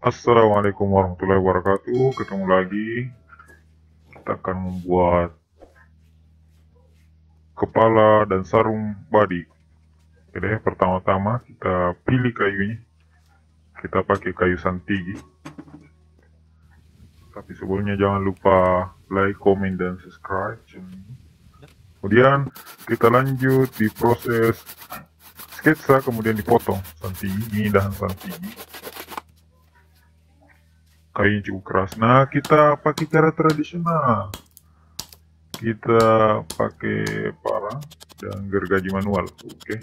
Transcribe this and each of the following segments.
Assalamualaikum warahmatullahi wabarakatuh. Ketemu lagi. Kita akan membuat kepala dan sarung badik. Jadi pertama-tama kita pilih kayunya. Kita pakai kayu santigi. Tapi sebelumnya jangan lupa like, comment, dan subscribe channel ini. Kemudian kita lanjut di proses sketsa, kemudian dipotong santigi. Ini dahan santigi. Kayunya cukup keras. Nah, kita pakai cara tradisional. Kita pakai parang dan gergaji manual. Oke.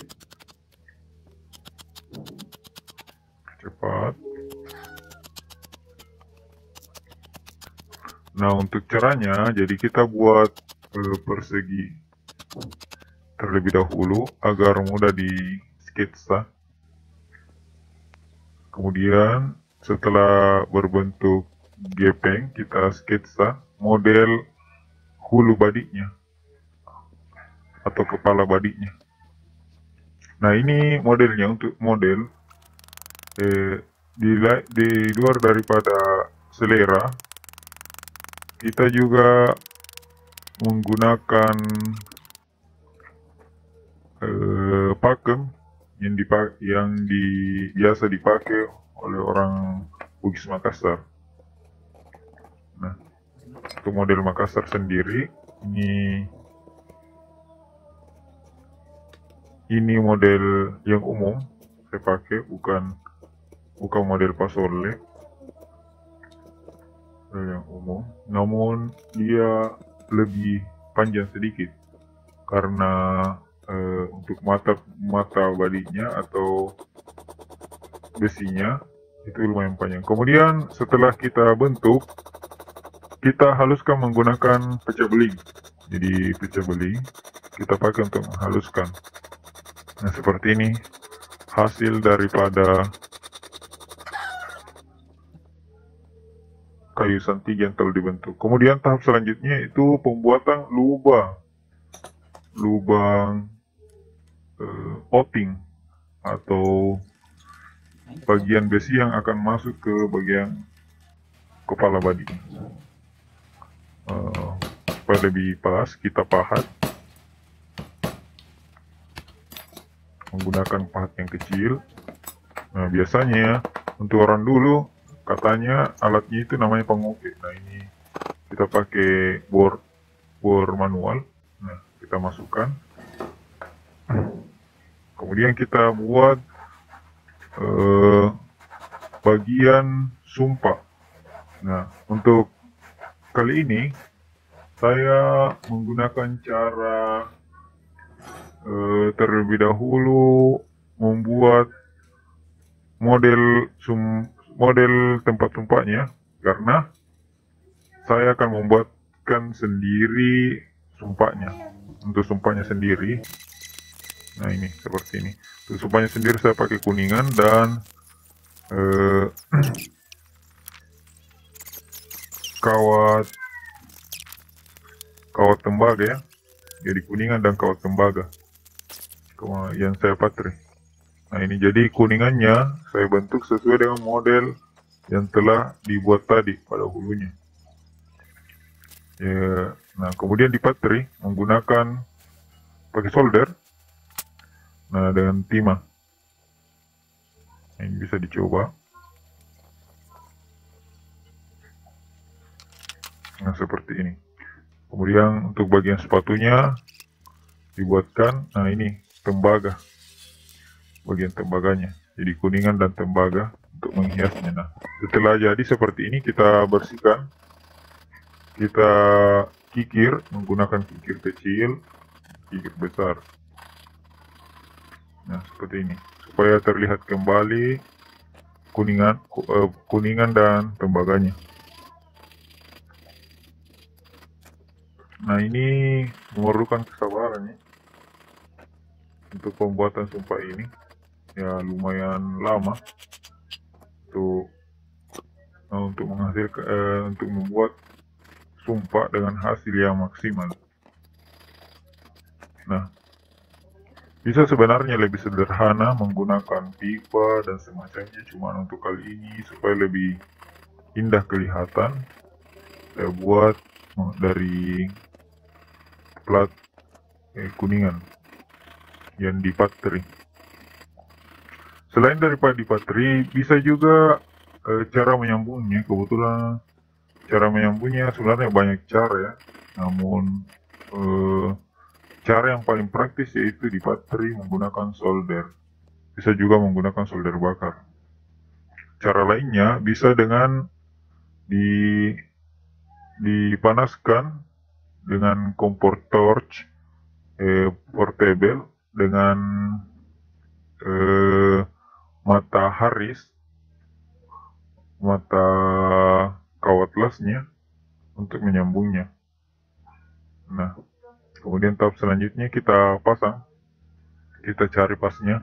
Cepat. Nah, untuk caranya, jadi kita buat persegi terlebih dahulu agar mudah di sketsa. Kemudian setelah berbentuk gepeng, kita sketsa model hulu badiknya atau kepala badiknya. Nah, ini modelnya. Untuk model di luar daripada selera, kita juga menggunakan pakem yang biasa dipakai oleh orang Bugis Makassar. Nah, untuk model Makassar sendiri, ini model yang umum saya pakai, bukan model pasole, yang umum. Namun dia lebih panjang sedikit karena untuk mata badiknya atau besinya itu lumayan panjang. Kemudian setelah kita bentuk, kita haluskan menggunakan pecah beling. Jadi pecah beling kita pakai untuk menghaluskan. Nah, seperti ini hasil daripada kayu santigi yang telah dibentuk. Kemudian tahap selanjutnya itu pembuatan lubang outing atau bagian besi yang akan masuk ke bagian kepala badik. Supaya lebih pas, kita pahat menggunakan pahat yang kecil. Nah, biasanya untuk orang dulu katanya alatnya itu namanya pengukir. Nah, ini kita pakai bor manual. Nah, kita masukkan. Kemudian kita buat bagian sumpah. Nah, untuk kali ini saya menggunakan cara terlebih dahulu membuat model tempat tumpahnya, karena saya akan membuatkan sendiri sumpahnya. Untuk sumpahnya sendiri, nah ini seperti ini. Untuk sumpahnya sendiri saya pakai kuningan dan kawat tembaga ya. Jadi kuningan dan kawat tembaga yang saya patre. Nah, ini jadi kuningannya saya bentuk sesuai dengan model yang telah dibuat tadi pada hulunya. Ya, nah, kemudian dipatri menggunakan pakai solder. Nah, dengan timah. Nah, ini bisa dicoba. Nah, seperti ini. Kemudian untuk bagian sepatunya dibuatkan, nah ini tembaga, bagian tembaganya, jadi kuningan dan tembaga untuk menghiasnya. Nah, setelah jadi seperti ini, kita bersihkan, kita kikir menggunakan kikir kecil, kikir besar. Nah, seperti ini supaya terlihat kembali kuningan dan tembaganya. Nah, ini memerlukan kesabaran ya untuk pembuatan sumpah ini. Ya, lumayan lama untuk menghasilkan untuk membuat sumpah dengan hasil yang maksimal. Nah, Bisa sebenarnya lebih sederhana menggunakan pipa dan semacamnya, cuman untuk kali ini supaya lebih indah kelihatan, saya buat dari plat kuningan yang di patri. Selain daripada di patri, bisa juga cara menyambungnya. Kebetulan cara menyambungnya sebenarnya banyak cara ya, namun cara yang paling praktis yaitu di patri menggunakan solder. Bisa juga menggunakan solder bakar. Cara lainnya bisa dengan di dipanaskan dengan kompor torch portable dengan mata haris, mata kawat lasnya untuk menyambungnya. Nah, kemudian tahap selanjutnya kita pasang, kita cari pasnya,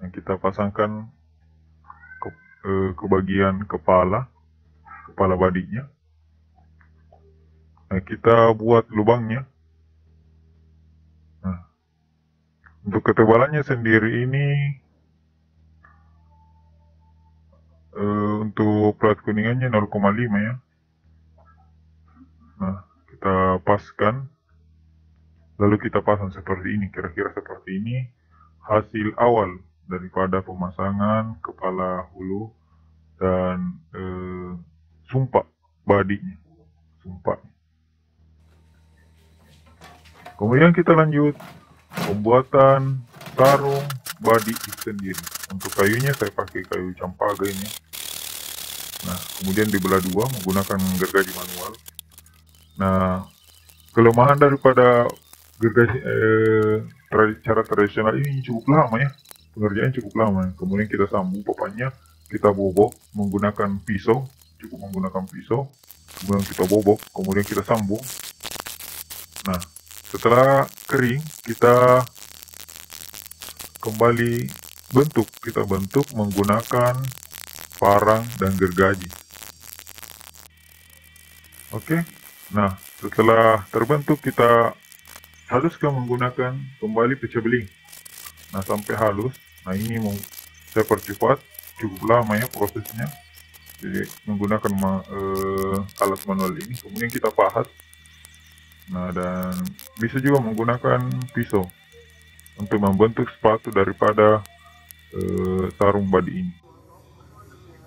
dan kita pasangkan ke bagian kepala badinya. Nah, kita buat lubangnya. Nah, untuk ketebalannya sendiri ini untuk plat kuningannya 0,5 ya. Nah, kita paskan, lalu kita pasang seperti ini, kira-kira seperti ini hasil awal daripada pemasangan kepala hulu dan sumpak badinya, sumpak. Kemudian kita lanjut pembuatan sarung badi itu sendiri. Untuk kayunya saya pakai kayu campaga ini. Nah, kemudian dibelah dua menggunakan gergaji manual. Nah, kelemahan daripada gergaji cara tradisional ini cukup lama ya. Pengerjaan cukup lama. Kemudian kita sambung popanya, kita bobok menggunakan pisau, cukup menggunakan pisau. Kemudian kita bobok, kemudian kita sambung. Nah, setelah kering, kita kembali bentuk. Kita bentuk menggunakan parang dan gergaji. Oke. Nah, setelah terbentuk kita haluskan menggunakan kembali pecah beling. Nah, sampai halus. Nah, ini mau saya percepat, cukup lama ya prosesnya. Jadi menggunakan alat manual ini, kemudian kita pahat. Nah, dan bisa juga menggunakan pisau untuk membentuk sepatu daripada sarung badi ini.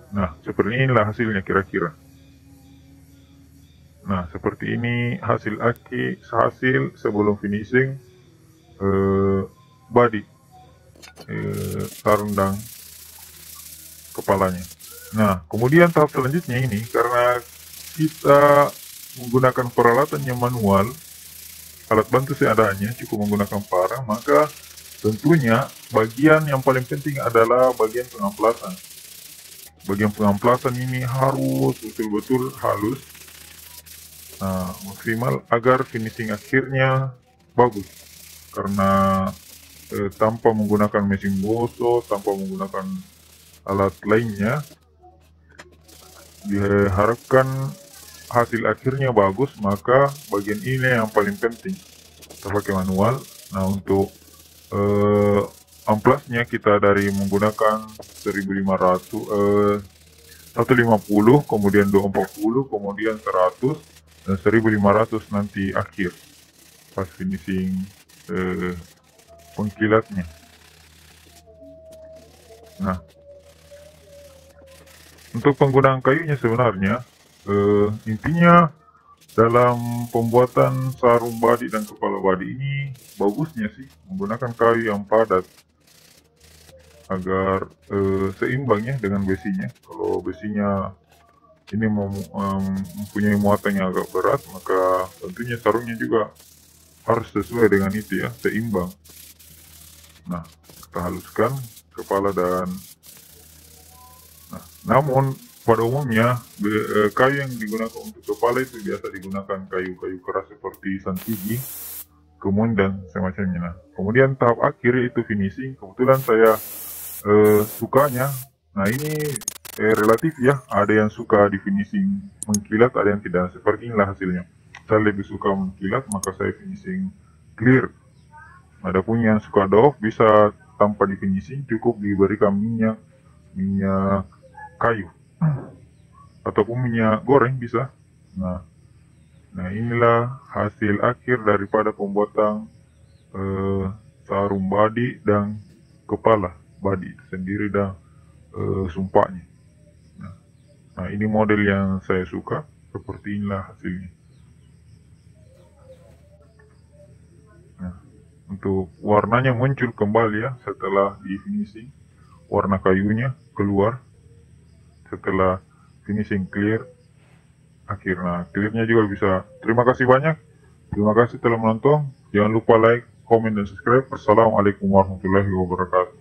Nah, seperti inilah hasilnya kira-kira. Nah, seperti ini hasil sebelum finishing body sarung dan kepalanya. Nah, kemudian tahap selanjutnya ini karena kita menggunakan peralatan yang manual, alat bantu seadanya, cukup menggunakan parang, maka tentunya bagian yang paling penting adalah bagian pengamplasan. Bagian pengamplasan ini harus betul-betul halus. Nah, maksimal agar finishing akhirnya bagus. Karena tanpa menggunakan mesin gosok, tanpa menggunakan alat lainnya, diharapkan hasil akhirnya bagus, maka bagian ini yang paling penting. Kita pakai manual. Nah, untuk amplasnya kita dari menggunakan 150, kemudian 240, kemudian 100, dan 1500 nanti akhir pas finishing pengkilatnya. Nah, untuk penggunaan kayunya sebenarnya intinya dalam pembuatan sarung badi dan kepala badi ini bagusnya sih menggunakan kayu yang padat agar seimbang ya dengan besinya. Kalau besinya ini mempunyai muatan yang agak berat, maka tentunya sarungnya juga harus sesuai dengan itu ya, seimbang. Nah, kita haluskan kepala dan namun pada umumnya kayu yang digunakan untuk kepala itu biasa digunakan kayu-kayu keras seperti santigi, kemudian dan semacamnya. Nah, kemudian tahap akhir itu finishing. Kebetulan saya sukanya, nah ini relatif ya, ada yang suka di finishing mengkilat, ada yang tidak. Seperti inilah hasilnya. Saya lebih suka mengkilat, maka saya finishing clear. Adapun yang suka doff bisa tanpa di finishing, cukup diberikan minyak kayu ataupun minyak goreng bisa. Nah, inilah hasil akhir daripada pembuatan sarung body dan kepala body itu sendiri dan sumpahnya. Nah, ini model yang saya suka. Seperti inilah hasilnya. Nah, untuk warnanya muncul kembali ya setelah di finishing. Warna kayunya keluar setelah finishing clear. Akhirnya clearnya juga bisa. Terima kasih banyak. Terima kasih telah menonton. Jangan lupa like, komen, dan subscribe. Assalamualaikum warahmatullahi wabarakatuh.